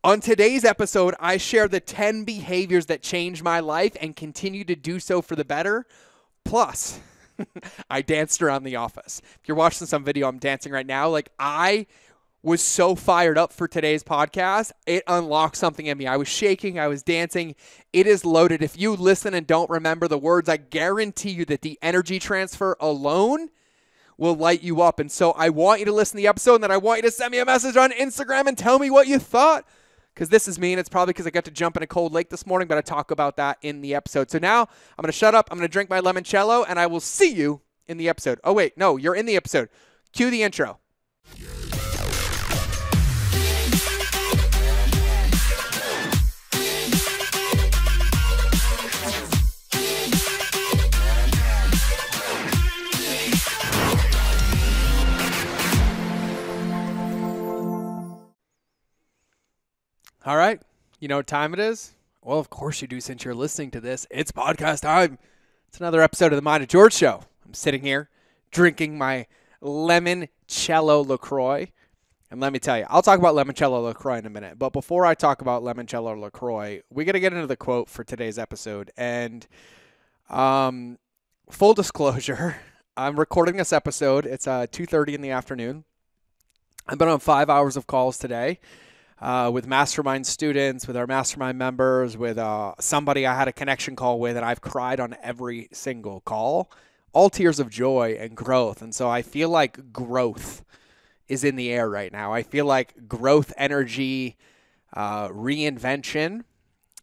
On today's episode, I share the 10 behaviors that changed my life and continue to do so for the better. Plus, I danced around the office. If you're watching some video, I'm dancing right now. I was so fired up for today's podcast. It unlocked something in me. I was shaking. I was dancing. It is loaded. If you listen and don't remember the words, I guarantee you that the energy transfer alone will light you up. And so I want you to listen to the episode, and then I want you to send me a message on Instagram and tell me what you thought. Because this is me, and it's probably because I got to jump in a cold lake this morning, but I talk about that in the episode. So now I'm going to shut up. I'm going to drink my limoncello, and I will see you in the episode. Oh, wait. No, you're in the episode. Cue the intro. All right. You know what time it is? Well, of course you do since you're listening to this. It's podcast time. It's another episode of the Mind of George show. I'm sitting here drinking my limoncello LaCroix. And let me tell you, I'll talk about limoncello LaCroix in a minute. But before I talk about limoncello LaCroix, we got to get into the quote for today's episode. And full disclosure, I'm recording this episode. It's 2:30 in the afternoon. I've been on 5 hours of calls today. With mastermind students, with our mastermind members, with somebody I had a connection call with, and I've cried on every single call, all tears of joy and growth. And so I feel like growth is in the air right now. I feel like growth energy, reinvention,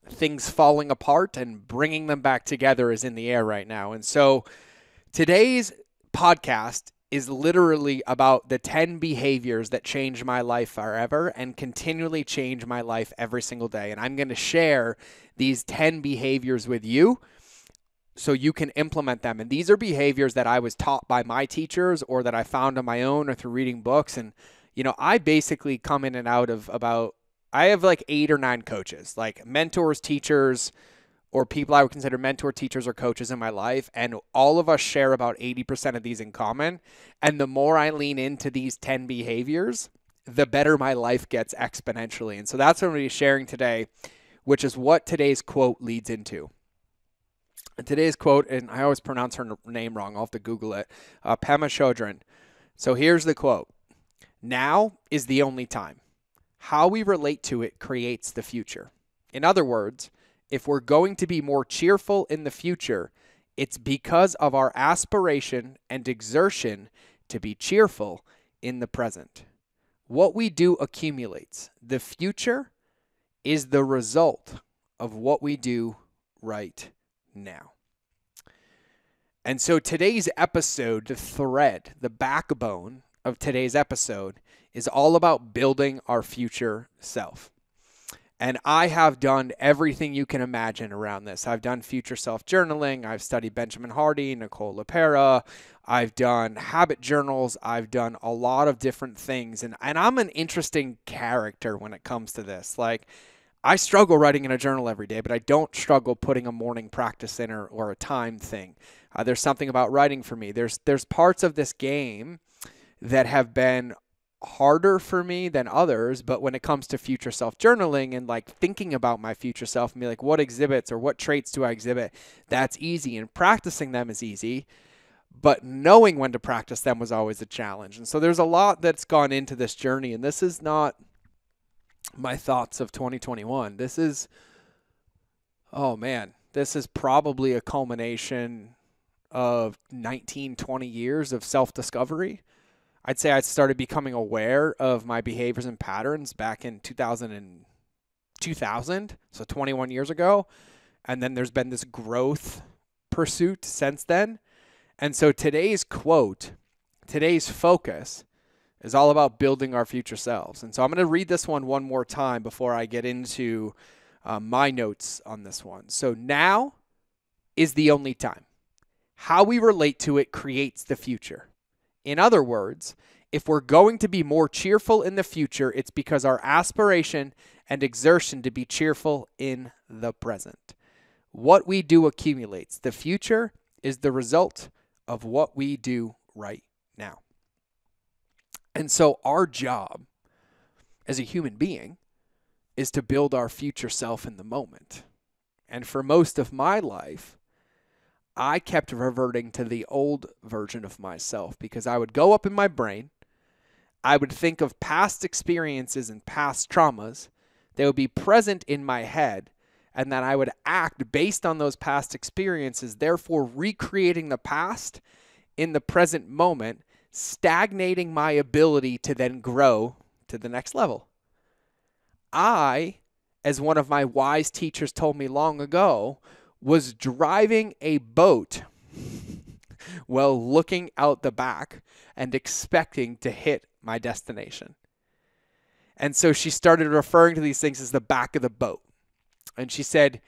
things falling apart and bringing them back together is in the air right now. And so today's podcast is literally about the 10 behaviors that changed my life forever and continually change my life every single day. And I'm going to share these 10 behaviors with you so you can implement them. And these are behaviors that I was taught by my teachers or that I found on my own or through reading books. And, you know, I basically come in and out of I have like 8 or 9 coaches, like mentors, teachers, or people I would consider mentor, teachers, or coaches in my life. And all of us share about 80% of these in common. And the more I lean into these 10 behaviors, the better my life gets exponentially. And so that's what I'm going to be sharing today, which is what today's quote leads into. And today's quote, and I always pronounce her name wrong. I'll have to Google it. Pema Chodron. So here's the quote. Now is the only time. How we relate to it creates the future. In other words, if we're going to be more cheerful in the future, it's because of our aspiration and exertion to be cheerful in the present. What we do accumulates. The future is the result of what we do right now. And so today's episode, the thread, the backbone of today's episode is all about building our future self. And I have done everything you can imagine around this. I've done future self-journaling. I've studied Benjamin Hardy, Nicole LePera. I've done habit journals. I've done a lot of different things. And I'm an interesting character when it comes to this. Like, I struggle writing in a journal every day, but I don't struggle putting a morning practice in or a time thing. There's something about writing for me. There's parts of this game that have been harder for me than others, but when it comes to future self-journaling and like thinking about my future self and be like, what exhibits or what traits do I exhibit? That's easy, and practicing them is easy, but knowing when to practice them was always a challenge. And so there's a lot that's gone into this journey, and this is not my thoughts of 2021. This is probably a culmination of 19, 20 years of self-discovery. I'd say I started becoming aware of my behaviors and patterns back in 2000, so 21 years ago. And then there's been this growth pursuit since then. And so today's quote, today's focus is all about building our future selves. And so I'm going to read this one more time before I get into my notes on this one. So now is the only time. How we relate to it creates the future. In other words, if we're going to be more cheerful in the future, it's because our aspiration and exertion to be cheerful in the present. What we do accumulates. The future is the result of what we do right now. And so our job as a human being is to build our future self in the moment. And for most of my life, I kept reverting to the old version of myself because I would go up in my brain, I would think of past experiences and past traumas. They would be present in my head, and then I would act based on those past experiences, therefore recreating the past in the present moment, stagnating my ability to then grow to the next level. I, as one of my wise teachers told me long ago, was driving a boat while looking out the back and expecting to hit my destination. And so she started referring to these things as the back of the boat. And she said,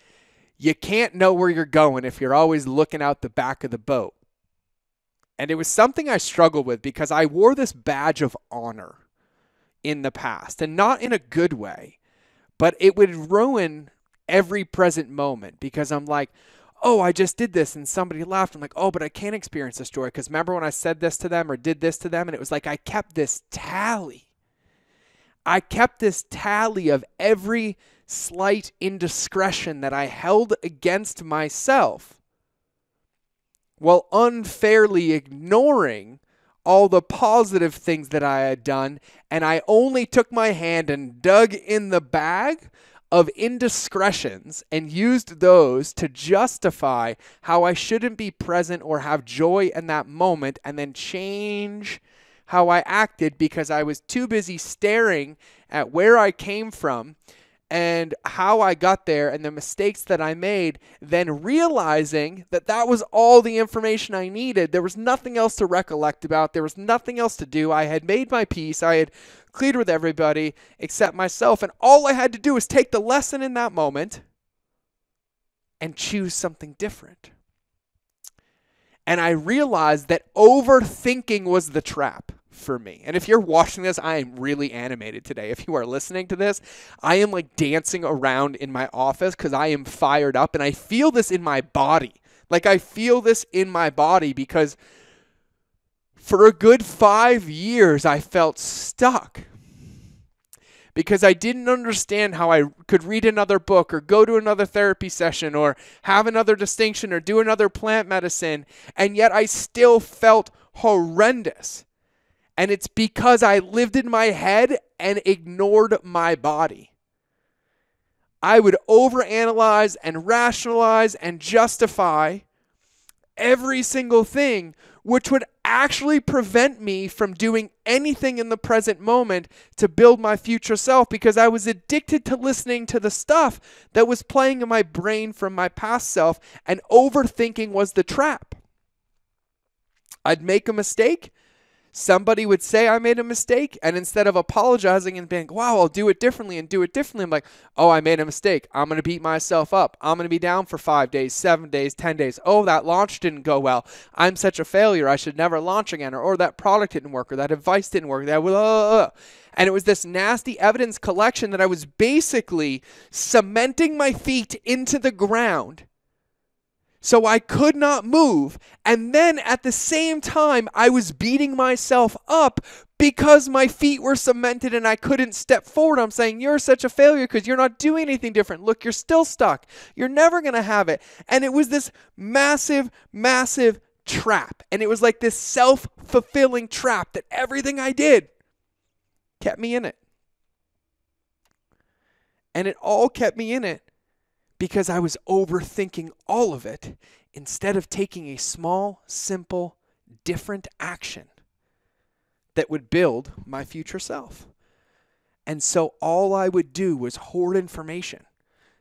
you can't know where you're going if you're always looking out the back of the boat. And it was something I struggled with because I wore this badge of honor in the past, and not in a good way, but it would ruin every present moment because I'm like, oh, I just did this and somebody laughed. I'm like, oh, but I can't experience this joy because remember when I said this to them or did this to them? And it was like I kept this tally. I kept this tally of every slight indiscretion that I held against myself while unfairly ignoring all the positive things that I had done, and I only took my hand and dug in the bag of indiscretions and used those to justify how I shouldn't be present or have joy in that moment, and then change how I acted because I was too busy staring at where I came from and how I got there and the mistakes that I made, then realizing that that was all the information I needed. There was nothing else to recollect about. There was nothing else to do. I had made my peace. I had cleared with everybody except myself. And all I had to do was take the lesson in that moment and choose something different. And I realized that overthinking was the trap for me. And if you're watching this, I am really animated today. If you are listening to this, I am like dancing around in my office because I am fired up and I feel this in my body. Like I feel this in my body because for a good 5 years, I felt stuck because I didn't understand how I could read another book or go to another therapy session or have another distinction or do another plant medicine. And yet I still felt horrendous. And it's because I lived in my head and ignored my body. I would overanalyze and rationalize and justify every single thing, which would actually prevent me from doing anything in the present moment to build my future self because I was addicted to listening to the stuff that was playing in my brain from my past self, and overthinking was the trap. I'd make a mistake. Somebody would say I made a mistake, and instead of apologizing and being, wow, I'll do it differently and do it differently, I'm like, oh, I made a mistake. I'm going to beat myself up. I'm going to be down for 5 days, 7 days, 10 days. Oh, that launch didn't go well. I'm such a failure. I should never launch again. Or that product didn't work, or that advice didn't work. And it was this nasty evidence collection that I was basically cementing my feet into the ground so I could not move. And then at the same time, I was beating myself up because my feet were cemented and I couldn't step forward. I'm saying, you're such a failure because you're not doing anything different. Look, you're still stuck. You're never going to have it. And it was this massive, massive trap. And it was like this self-fulfilling trap that everything I did kept me in it. And it all kept me in it because I was overthinking all of it instead of taking a small, simple, different action that would build my future self. And so all I would do was hoard information.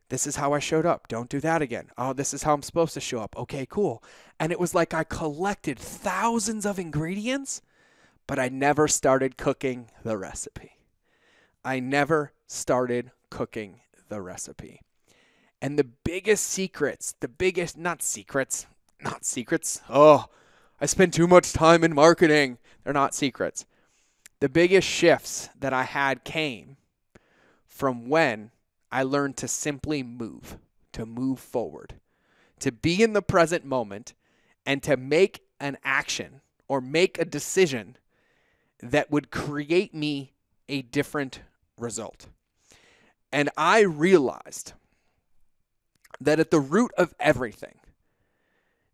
This is how I showed up. Don't do that again. Oh, this is how I'm supposed to show up. Okay, cool. And it was like I collected thousands of ingredients, but I never started cooking the recipe. I never started cooking the recipe. And the biggest secrets, not secrets. Oh, I spend too much time in marketing. They're not secrets. The biggest shifts that I had came from when I learned to simply move, to move forward, to be in the present moment, and to make an action or make a decision that would create me a different result. And I realized that at the root of everything,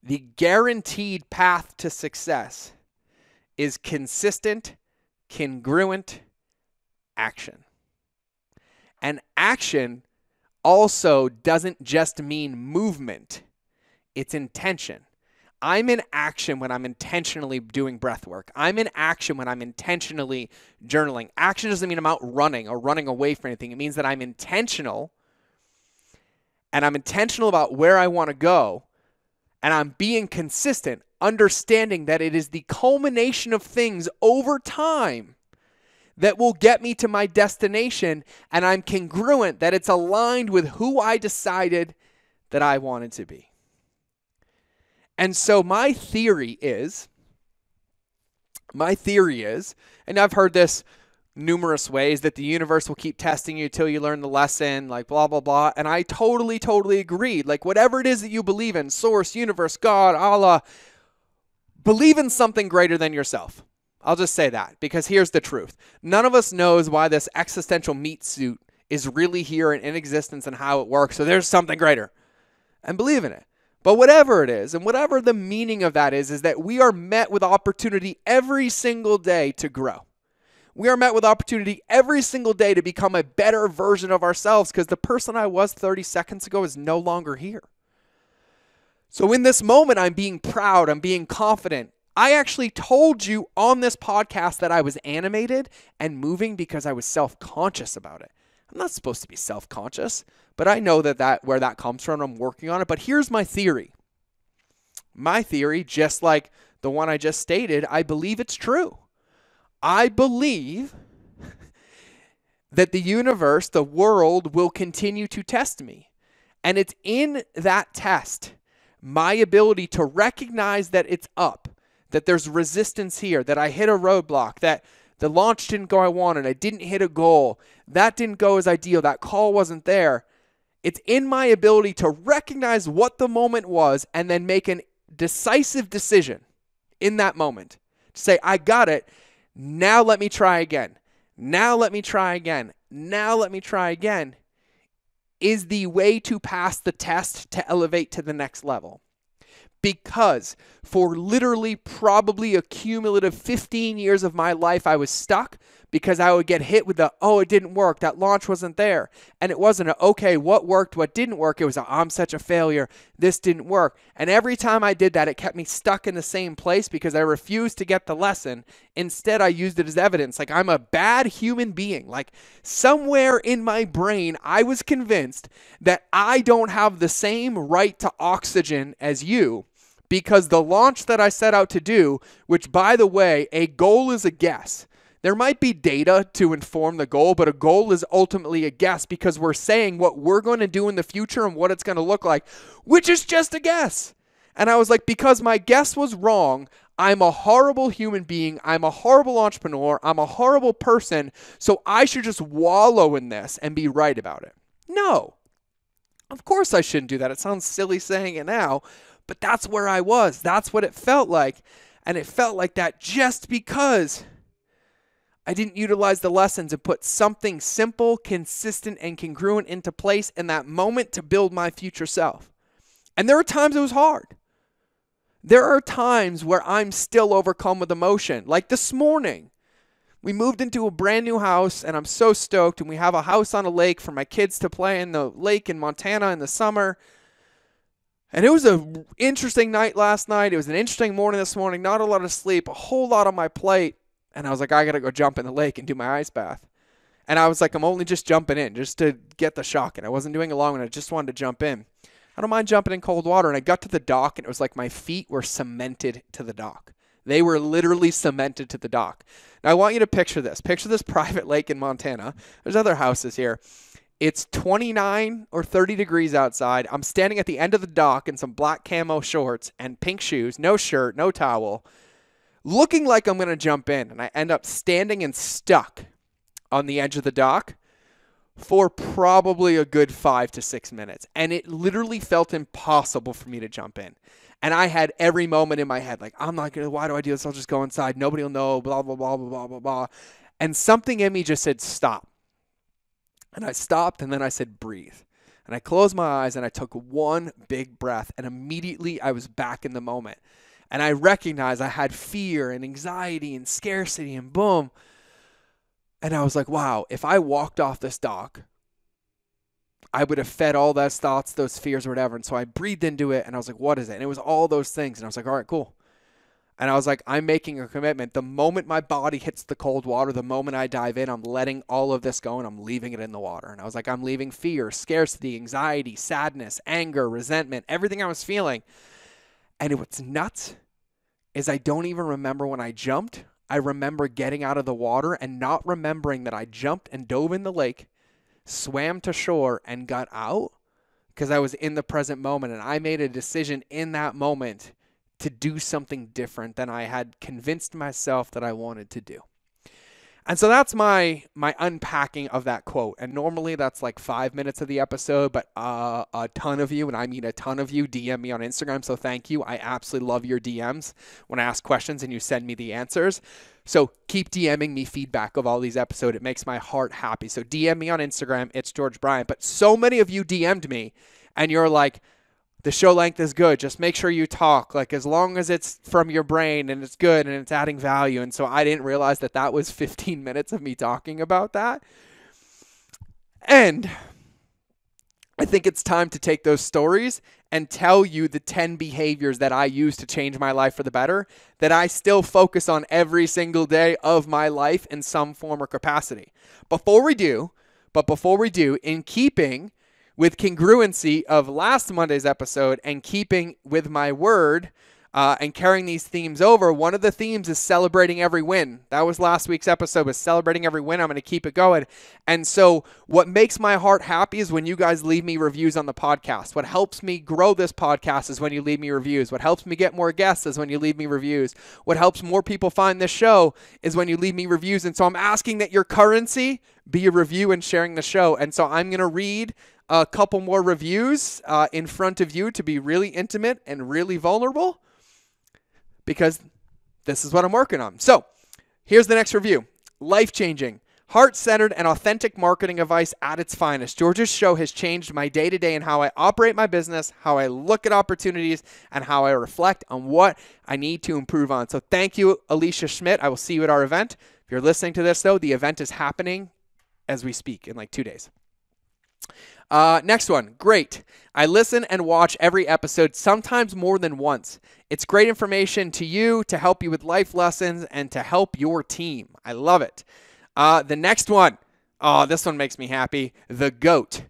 the guaranteed path to success is consistent, congruent action. And action also doesn't just mean movement, it's intention. I'm in action when I'm intentionally doing breath work. I'm in action when I'm intentionally journaling. Action doesn't mean I'm out running or running away from anything. It means that I'm intentional, and I'm intentional about where I want to go, and I'm being consistent, understanding that it is the culmination of things over time that will get me to my destination, and I'm congruent that it's aligned with who I decided that I wanted to be. And so my theory is, and I've heard this numerous ways, that the universe will keep testing you till you learn the lesson, like blah, blah, blah. And I totally agree. Like whatever it is that you believe in, source, universe, God, Allah, believe in something greater than yourself. I'll just say that, because here's the truth. None of us knows why this existential meat suit is really here and in existence and how it works. So there's something greater, and believe in it. But whatever it is, and whatever the meaning of that is that we are met with opportunity every single day to grow. We are met with opportunity every single day to become a better version of ourselves, because the person I was 30 seconds ago is no longer here. So in this moment, I'm being proud, I'm being confident. I actually told you on this podcast that I was animated and moving because I was self-conscious about it. I'm not supposed to be self-conscious, but I know that where that comes from, I'm working on it. But here's my theory. My theory, just like the one I just stated, I believe it's true. I believe that the universe, the world, will continue to test me. And it's in that test, my ability to recognize that it's up, that there's resistance here, that I hit a roadblock, that the launch didn't go I wanted, I didn't hit a goal, that didn't go as ideal, that call wasn't there. It's in my ability to recognize what the moment was and then make a decisive decision in that moment. To say, I got it, now let me try again. Now let me try again. Now let me try again, is the way to pass the test to elevate to the next level. Because for literally probably a cumulative 15 years of my life, I was stuck because I would get hit with it didn't work. That launch wasn't there. And it wasn't okay, what worked, what didn't work. It was I'm such a failure. This didn't work. And every time I did that, it kept me stuck in the same place because I refused to get the lesson. Instead, I used it as evidence. Like I'm a bad human being. Like somewhere in my brain, I was convinced that I don't have the same right to oxygen as you. Because the launch that I set out to do, which by the way, a goal is a guess. There might be data to inform the goal, but a goal is ultimately a guess because we're saying what we're going to do in the future and what it's going to look like, which is just a guess. And I was like, because my guess was wrong, I'm a horrible human being, I'm a horrible entrepreneur, I'm a horrible person, so I should just wallow in this and be right about it. No, of course I shouldn't do that. It sounds silly saying it now, but that's where I was. That's what it felt like. And it felt like that just because I didn't utilize the lessons and put something simple, consistent, and congruent into place in that moment to build my future self. And there are times it was hard. There are times where I'm still overcome with emotion. Like this morning, we moved into a brand new house and I'm so stoked. And we have a house on a lake for my kids to play in the lake in Montana in the summer. And it was an interesting night last night. It was an interesting morning this morning. Not a lot of sleep, a whole lot on my plate. And I was like, I got to go jump in the lake and do my ice bath. And I was like, I'm only just jumping in just to get the shock. And I wasn't doing a long one. I just wanted to jump in. I don't mind jumping in cold water. And I got to the dock and it was like my feet were cemented to the dock. They were literally cemented to the dock. Now I want you to picture this. Picture this private lake in Montana. There's other houses here. It's 29 or 30 degrees outside. I'm standing at the end of the dock in some black camo shorts and pink shoes, no shirt, no towel, looking like I'm going to jump in. And I end up standing and stuck on the edge of the dock for probably a good 5 to 6 minutes. And it literally felt impossible for me to jump in. And I had every moment in my head, like, I'm not going to, why do I do this? I'll just go inside. Nobody will know, blah, blah, blah, blah, blah, blah, blah. And something in me just said, stop. And I stopped and then I said, breathe. And I closed my eyes and I took one big breath, and immediately I was back in the moment. And I recognized I had fear and anxiety and scarcity and boom. And I was like, wow, if I walked off this dock, I would have fed all those thoughts, those fears or whatever. And so I breathed into it and I was like, what is it? And it was all those things. And I was like, all right, cool. And I was like, I'm making a commitment. The moment my body hits the cold water, the moment I dive in, I'm letting all of this go and I'm leaving it in the water. And I was like, I'm leaving fear, scarcity, anxiety, sadness, anger, resentment, everything I was feeling. And what's nuts is I don't even remember when I jumped. I remember getting out of the water and not remembering that I jumped and dove in the lake, swam to shore and got out because I was in the present moment. And I made a decision in that moment to do something different than I had convinced myself that I wanted to do. And so that's my unpacking of that quote. And normally that's like 5 minutes of the episode, but a ton of you, and I mean a ton of you, DM me on Instagram. So thank you. I absolutely love your DMs when I ask questions and you send me the answers. So keep DMing me feedback of all these episodes. It makes my heart happy. So DM me on Instagram. It's George Bryant. But so many of you DM'd me and you're like, the show length is good. Just make sure you talk, like as long as it's from your brain and it's good and it's adding value. And so I didn't realize that that was 15 minutes of me talking about that. And I think it's time to take those stories and tell you the 10 behaviors that I use to change my life for the better, that I still focus on every single day of my life in some form or capacity. Before we do, in keeping with congruency of last Monday's episode and keeping with my word and carrying these themes over, one of the themes is celebrating every win. That was last week's episode, was celebrating every win. I'm going to keep it going. And so what makes my heart happy is when you guys leave me reviews on the podcast. What helps me grow this podcast is when you leave me reviews. What helps me get more guests is when you leave me reviews. What helps more people find this show is when you leave me reviews. And so I'm asking that your currency be a review and sharing the show. And so I'm going to read a couple more reviews in front of you to be really intimate and really vulnerable, because this is what I'm working on. So here's the next review. Life-changing, heart-centered, and authentic marketing advice at its finest. George's show has changed my day-to-day and how I operate my business, how I look at opportunities, and how I reflect on what I need to improve on. So thank you, Alicia Schmidt. I will see you at our event. If you're listening to this, though, the event is happening as we speak in like 2 days. Next one. Great. I listen and watch every episode, sometimes more than once. It's great information to you, to help you with life lessons, and to help your team. I love it. The next one. Oh, this one makes me happy. The GOAT.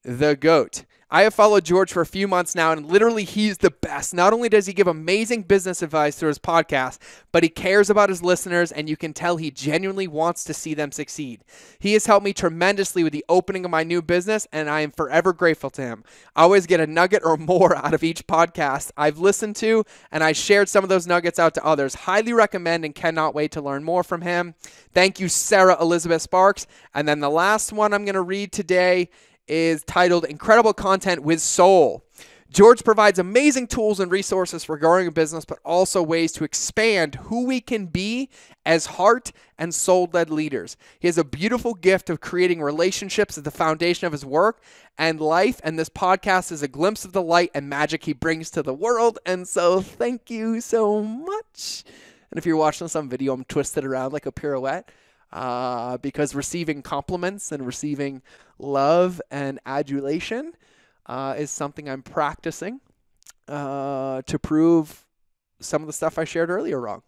The GOAT. I have followed George for a few months now, and literally he's the best. Not only does he give amazing business advice through his podcast, but he cares about his listeners, and you can tell he genuinely wants to see them succeed. He has helped me tremendously with the opening of my new business, and I am forever grateful to him. I always get a nugget or more out of each podcast I've listened to, and I shared some of those nuggets out to others. Highly recommend and cannot wait to learn more from him. Thank you, Sarah Elizabeth Sparks. And then the last one I'm going to read today is titled Incredible Content with Soul. George provides amazing tools and resources for growing a business, but also ways to expand who we can be as heart and soul-led leaders. He has a beautiful gift of creating relationships at the foundation of his work and life, and this podcast is a glimpse of the light and magic he brings to the world. And so thank you so much. And if you're watching some video, I'm twisted around like a pirouette. Because receiving compliments and receiving love and adulation is something I'm practicing to prove some of the stuff I shared earlier wrong.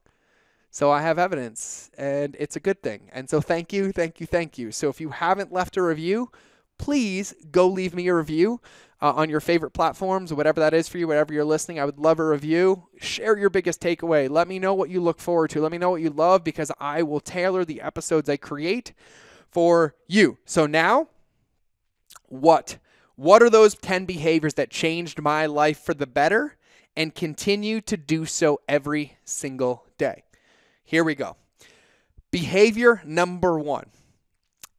So I have evidence, and it's a good thing. And so thank you, thank you, thank you. So if you haven't left a review, please go leave me a review on your favorite platforms, whatever that is for you, whatever you're listening. I would love a review. Share your biggest takeaway. Let me know what you look forward to. Let me know what you love, because I will tailor the episodes I create for you. So now, what are those 10 behaviors that changed my life for the better and continue to do so every single day? Here we go. Behavior number 1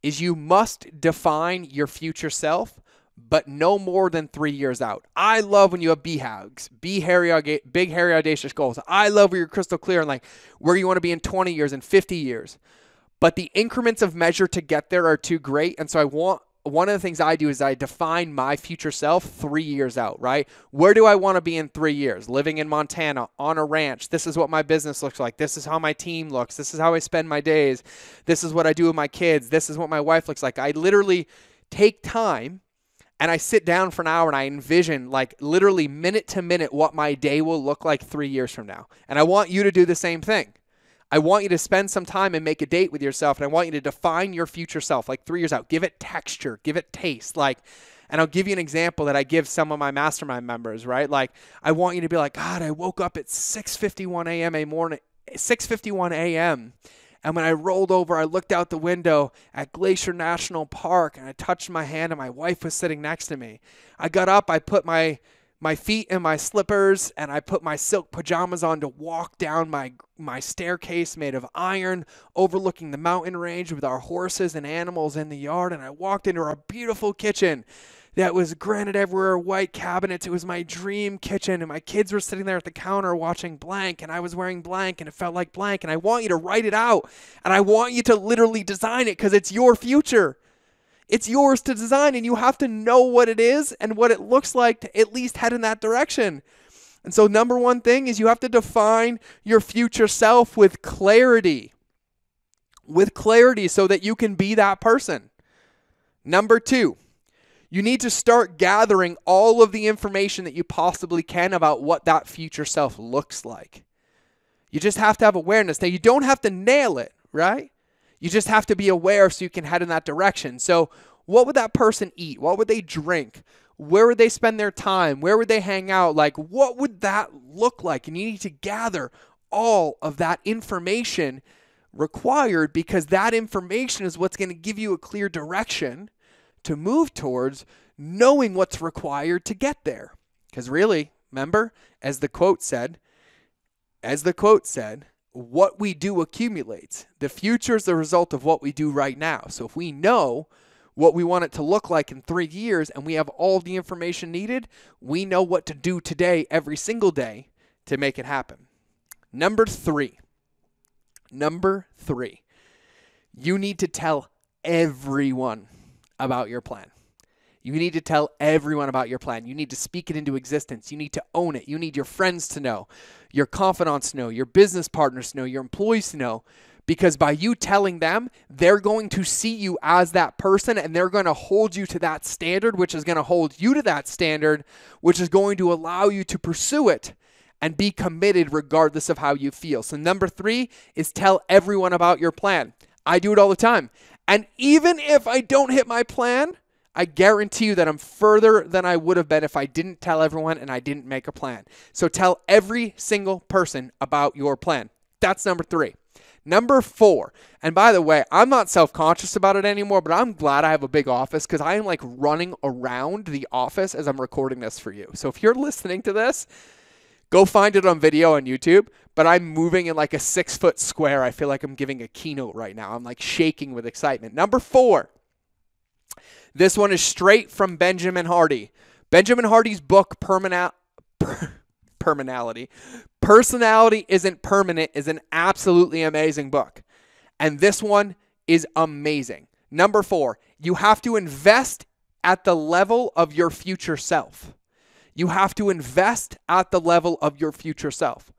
is you must define your future self, but no more than 3 years out. I love when you have BHAGs, big, hairy, audacious goals. I love where you're crystal clear on like where you want to be in 20 years and 50 years. But the increments of measure to get there are too great. And so I want one of the things I do is I define my future self 3 years out, right? Where do I want to be in 3 years? Living in Montana on a ranch. This is what my business looks like. This is how my team looks. This is how I spend my days. This is what I do with my kids. This is what my wife looks like. I literally take time and I sit down for an hour and I envision like literally minute to minute what my day will look like 3 years from now. And I want you to do the same thing. I want you to spend some time and make a date with yourself, and I want you to define your future self like 3 years out. Give it texture, give it taste. And I'll give you an example that I give some of my mastermind members, right? Like, I want you to be like, God, I woke up at 6:51 a.m. And when I rolled over, I looked out the window at Glacier National Park, and I touched my hand, and my wife was sitting next to me. I got up, I put my feet in my slippers, and I put my silk pajamas on to walk down my staircase made of iron, overlooking the mountain range with our horses and animals in the yard. And I walked into our beautiful kitchen that was granite everywhere, white cabinets. It was my dream kitchen, and my kids were sitting there at the counter watching blank, and I was wearing blank, and it felt like blank. And I want you to write it out, and I want you to literally design it because it's your future. It's yours to design, and you have to know what it is and what it looks like to at least head in that direction. And so number one thing is you have to define your future self with clarity. With clarity so that you can be that person. Number two, you need to start gathering all of the information that you possibly can about what that future self looks like. You just have to have awareness. Now, you don't have to nail it, right? You just have to be aware so you can head in that direction. So what would that person eat? What would they drink? Where would they spend their time? Where would they hang out? Like, what would that look like? And you need to gather all of that information required, because that information is what's going to give you a clear direction to move towards knowing what's required to get there. Because really, remember, as the quote said, what we do accumulates. The future is the result of what we do right now. So if we know what we want it to look like in 3 years and we have all the information needed, we know what to do today, every single day, to make it happen. Number three, you need to tell everyone about your plan. You need to tell everyone about your plan. You need to speak it into existence. You need to own it. You need your friends to know, your confidants to know, your business partners to know, your employees to know. Because by you telling them, they're going to see you as that person, and they're going to hold you to that standard, which is going to hold you to that standard, which is going to allow you to pursue it and be committed regardless of how you feel. So number three is tell everyone about your plan. I do it all the time. And even if I don't hit my plan, I guarantee you that I'm further than I would have been if I didn't tell everyone and I didn't make a plan. So tell every single person about your plan. That's number three. Number four, and by the way, I'm not self-conscious about it anymore, but I'm glad I have a big office because I am like running around the office as I'm recording this for you. So if you're listening to this, go find it on video on YouTube, but I'm moving in like a 6-foot square. I feel like I'm giving a keynote right now. I'm like shaking with excitement. Number four, this one is straight from Benjamin Hardy. Benjamin Hardy's book, Personality Isn't Permanent is an absolutely amazing book. And this one is amazing. Number four, you have to invest at the level of your future self. You have to invest at the level of your future self.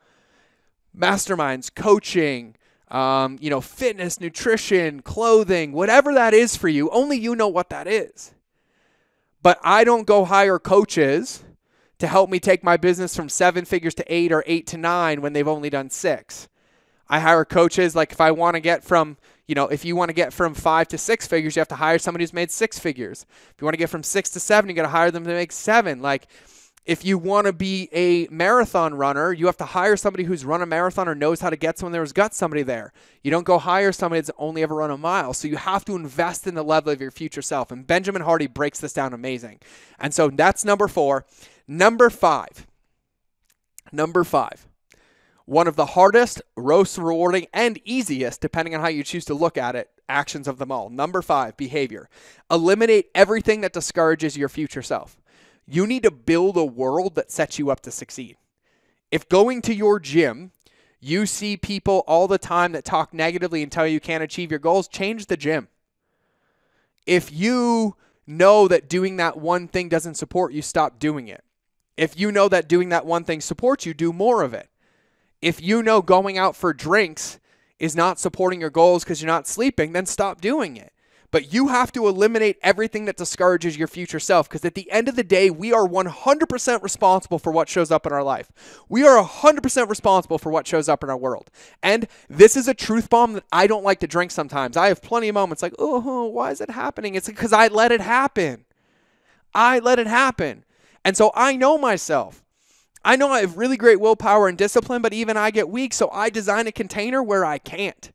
Masterminds, coaching, fitness, nutrition, clothing, whatever that is for you, only you know what that is. But I don't go hire coaches to help me take my business from 7 figures to 8 or 8 to 9 when they've only done 6. I hire coaches like if you want to get from 5 to 6 figures, you have to hire somebody who's made 6 figures. If you want to get from 6 to 7, you got to hire them to make 7. Like if you want to be a marathon runner, you have to hire somebody who's run a marathon or knows how to get someone. There's got somebody there. You don't go hire somebody that's only ever run a mile. So you have to invest in the level of your future self. And Benjamin Hardy breaks this down amazing. And so that's number four. Number five, one of the hardest, most rewarding, and easiest, depending on how you choose to look at it, actions of them all. Number 5, behavior. Eliminate everything that discourages your future self. You need to build a world that sets you up to succeed. If going to your gym, you see people all the time that talk negatively and tell you can't achieve your goals, change the gym. If you know that doing that one thing doesn't support you, stop doing it. If you know that doing that one thing supports you, do more of it. If you know going out for drinks is not supporting your goals because you're not sleeping, then stop doing it. But you have to eliminate everything that discourages your future self, because at the end of the day, we are 100% responsible for what shows up in our life. We are 100% responsible for what shows up in our world. And this is a truth bomb that I don't like to drink sometimes. I have plenty of moments like, oh, why is it happening? It's because I let it happen. I let it happen. And so I know myself. I know I have really great willpower and discipline, but even I get weak, so I design a container where I can't.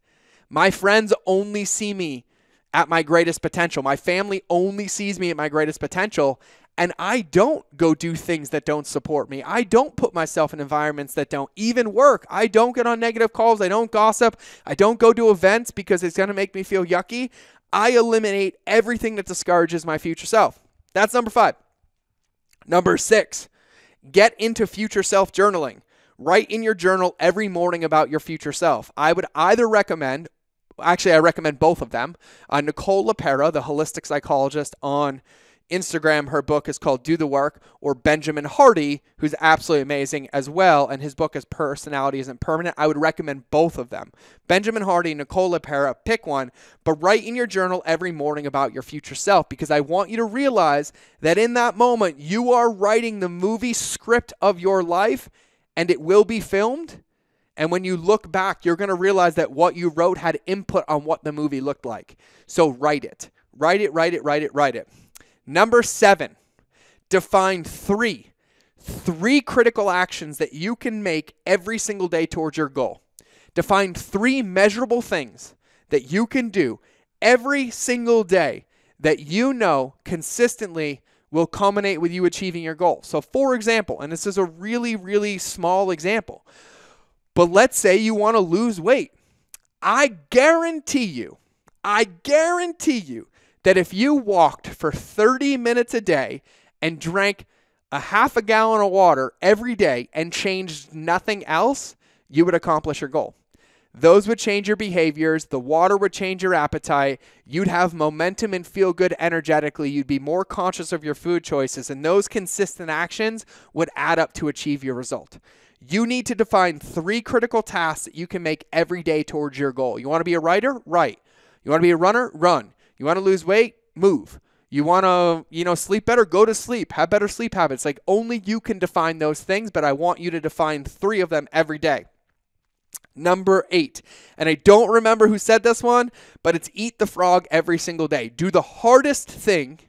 My friends only see me at my greatest potential. My family only sees me at my greatest potential, and I don't go do things that don't support me. I don't put myself in environments that don't even work. I don't get on negative calls. I don't gossip. I don't go to events because it's going to make me feel yucky. I eliminate everything that discourages my future self. That's number 5. Number 6, get into future self journaling. Write in your journal every morning about your future self. I would either recommend, actually I recommend both of them. Nicole LaPera, the holistic psychologist on Instagram, her book is called Do the Work, or Benjamin Hardy, who's absolutely amazing as well, and his book is Personality Isn't Permanent. I would recommend both of them. Benjamin Hardy, Nicole LaPera, pick one, but write in your journal every morning about your future self, because I want you to realize that in that moment, you are writing the movie script of your life, and it will be filmed. And when you look back, you're going to realize that what you wrote had input on what the movie looked like. So write it. Write it, write it, write it, write it. Number 7, define three critical actions that you can make every single day towards your goal. Define 3 measurable things that you can do every single day that you know consistently will culminate with you achieving your goal. So for example, and this is a really, really small example, but let's say you want to lose weight. I guarantee you that if you walked for 30 minutes a day and drank a half a gallon of water every day and changed nothing else, you would accomplish your goal. Those would change your behaviors. The water would change your appetite. You'd have momentum and feel good energetically. You'd be more conscious of your food choices, and those consistent actions would add up to achieve your result. You need to define 3 critical tasks that you can make every day towards your goal. You want to be a writer? Write. You want to be a runner? Run. You want to lose weight? Move. You want to, sleep better? Go to sleep. Have better sleep habits. Like, only you can define those things, but I want you to define 3 of them every day. Number 8, and I don't remember who said this one, but it's eat the frog every single day. Do the hardest thing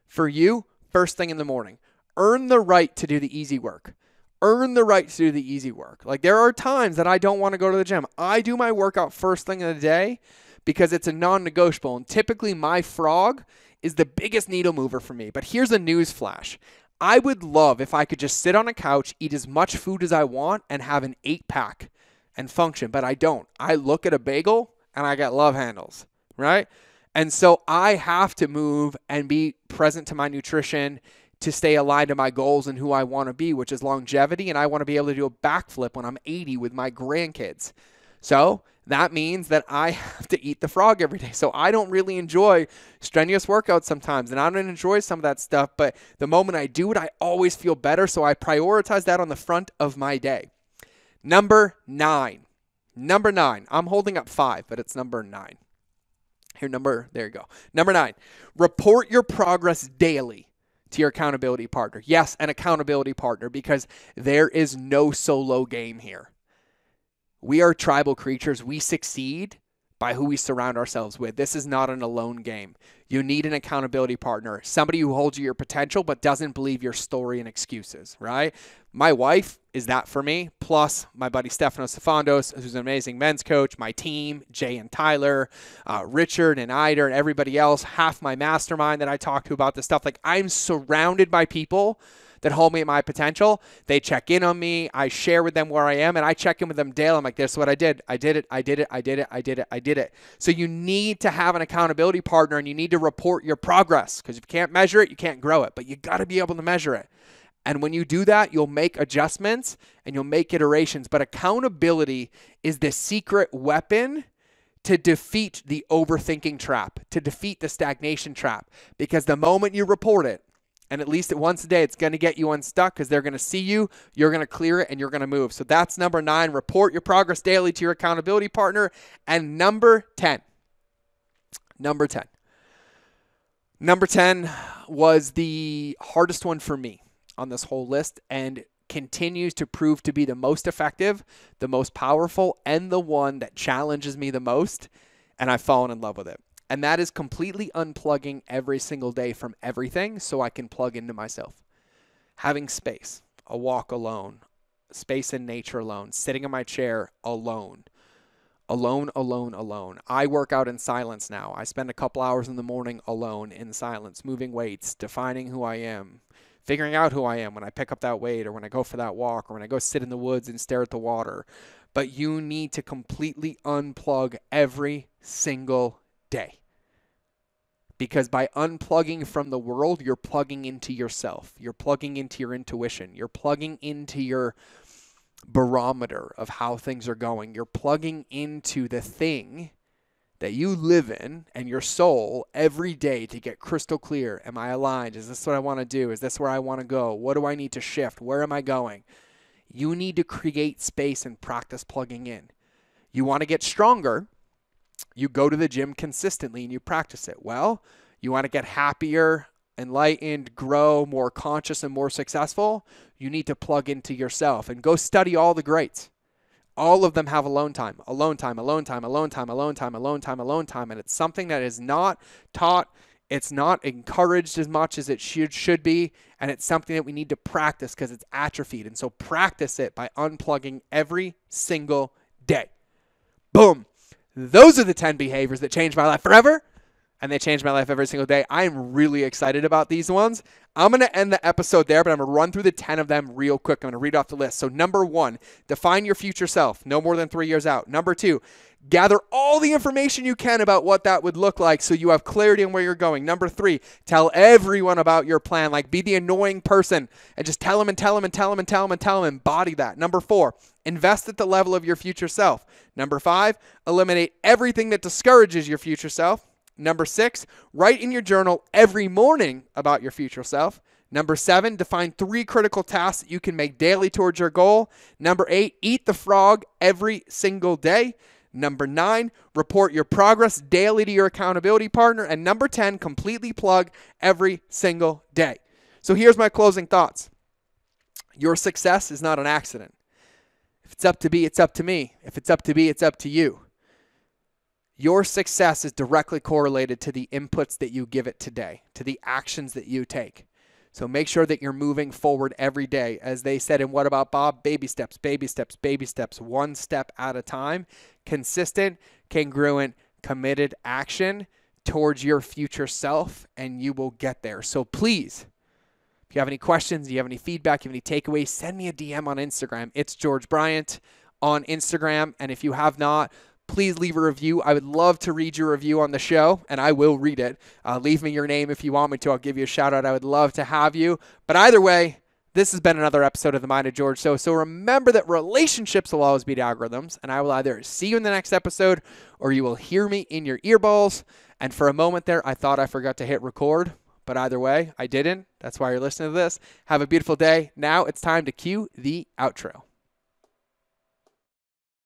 for you first thing in the morning. Earn the right to do the easy work. Earn the right to do the easy work. Like, there are times that I don't want to go to the gym. I do my workout first thing in the day because it's a non-negotiable. And typically my frog is the biggest needle mover for me. But here's a news flash. I would love if I could just sit on a couch, eat as much food as I want, and have an 8-pack and function. But I don't. I look at a bagel and I get love handles, right? And so I have to move and be present to my nutrition to stay aligned to my goals and who I want to be, which is longevity. And I want to be able to do a backflip when I'm 80 with my grandkids. So that means that I have to eat the frog every day. So I don't really enjoy strenuous workouts sometimes, and I don't enjoy some of that stuff. But the moment I do it, I always feel better. So I prioritize that on the front of my day. Number 9. I'm holding up 5, but it's number 9. There you go. Number 9, report your progress daily to your accountability partner. Yes, an accountability partner, because there is no solo game here. We are tribal creatures. We succeed by who we surround ourselves with. This is not an alone game. You need an accountability partner, somebody who holds you your potential but doesn't believe your story and excuses, right? My wife is that for me, plus my buddy Stefano Stefandos, who's an amazing men's coach, my team, Jay and Tyler, Richard and Ider, and everybody else, half my mastermind that I talk to about this stuff. Like, I'm surrounded by people that hold me at my potential. They check in on me. I share with them where I am, and I check in with them daily. I'm like, this is what I did. I did it. So you need to have an accountability partner, and you need to report your progress, because if you can't measure it, you can't grow it, but you got to be able to measure it. And when you do that, you'll make adjustments and you'll make iterations. But accountability is the secret weapon to defeat the overthinking trap, to defeat the stagnation trap. Because the moment you report it, and at least once a day, it's going to get you unstuck because they're going to see you, you're going to clear it, and you're going to move. So that's number 9. Report your progress daily to your accountability partner. And number 10 was the hardest one for me on this whole list and continues to prove to be the most effective, the most powerful, and the one that challenges me the most, and I've fallen in love with it. And that is completely unplugging every single day from everything so I can plug into myself. Having space, a walk alone, space in nature alone, sitting in my chair alone. Alone. I work out in silence now. I spend a couple hours in the morning alone in silence, moving weights, defining who I am, figuring out who I am when I pick up that weight or when I go for that walk or when I go sit in the woods and stare at the water. But you need to completely unplug every single day. Because by unplugging from the world, you're plugging into yourself. You're plugging into your intuition. You're plugging into your barometer of how things are going. You're plugging into the thing that you live in and your soul every day to get crystal clear. Am I aligned? Is this what I want to do? Is this where I want to go? What do I need to shift? Where am I going? You need to create space and practice plugging in. You want to get stronger? You go to the gym consistently and you practice it. Well, you want to get happier, enlightened, grow, more conscious, and more successful? You need to plug into yourself and go study all the greats. All of them have alone time. And it's something that is not taught. It's not encouraged as much as it should be. And it's something that we need to practice because it's atrophied. And so practice it by unplugging every single day. Boom. Those are the 10 behaviors that changed my life forever, and they change my life every single day. I am really excited about these ones. I'm going to end the episode there, but I'm going to run through the 10 of them real quick. I'm going to read off the list. So number 1, define your future self, no more than 3 years out. Number 2, gather all the information you can about what that would look like so you have clarity on where you're going. Number 3, tell everyone about your plan. Like, be the annoying person and just tell them. Embody that. Number 4, invest at the level of your future self. Number 5, eliminate everything that discourages your future self. Number 6, write in your journal every morning about your future self. Number 7, define 3 critical tasks that you can make daily towards your goal. Number 8, eat the frog every single day. Number 9, report your progress daily to your accountability partner. And number 10, completely plug every single day. So here's my closing thoughts. Your success is not an accident. If it's up to be, it's up to me. If it's up to be, it's up to you. Your success is directly correlated to the inputs that you give it today, to the actions that you take. So make sure that you're moving forward every day. As they said in What About Bob? Baby steps, one step at a time. Consistent, congruent, committed action towards your future self, and you will get there. So please, if you have any questions, you have any feedback, you have any takeaways, send me a DM on Instagram. It's George Bryant on Instagram. And if you have not, please leave a review. I would love to read your review on the show, and I will read it. Leave me your name if you want me to. I'll give you a shout out. I would love to have you. But either way, this has been another episode of The Mind of George. So remember that relationships will always beat algorithms, and I will either see you in the next episode or you will hear me in your earballs. And for a moment there, I thought I forgot to hit record, but either way, I didn't. That's why you're listening to this. Have a beautiful day. Now it's time to cue the outro.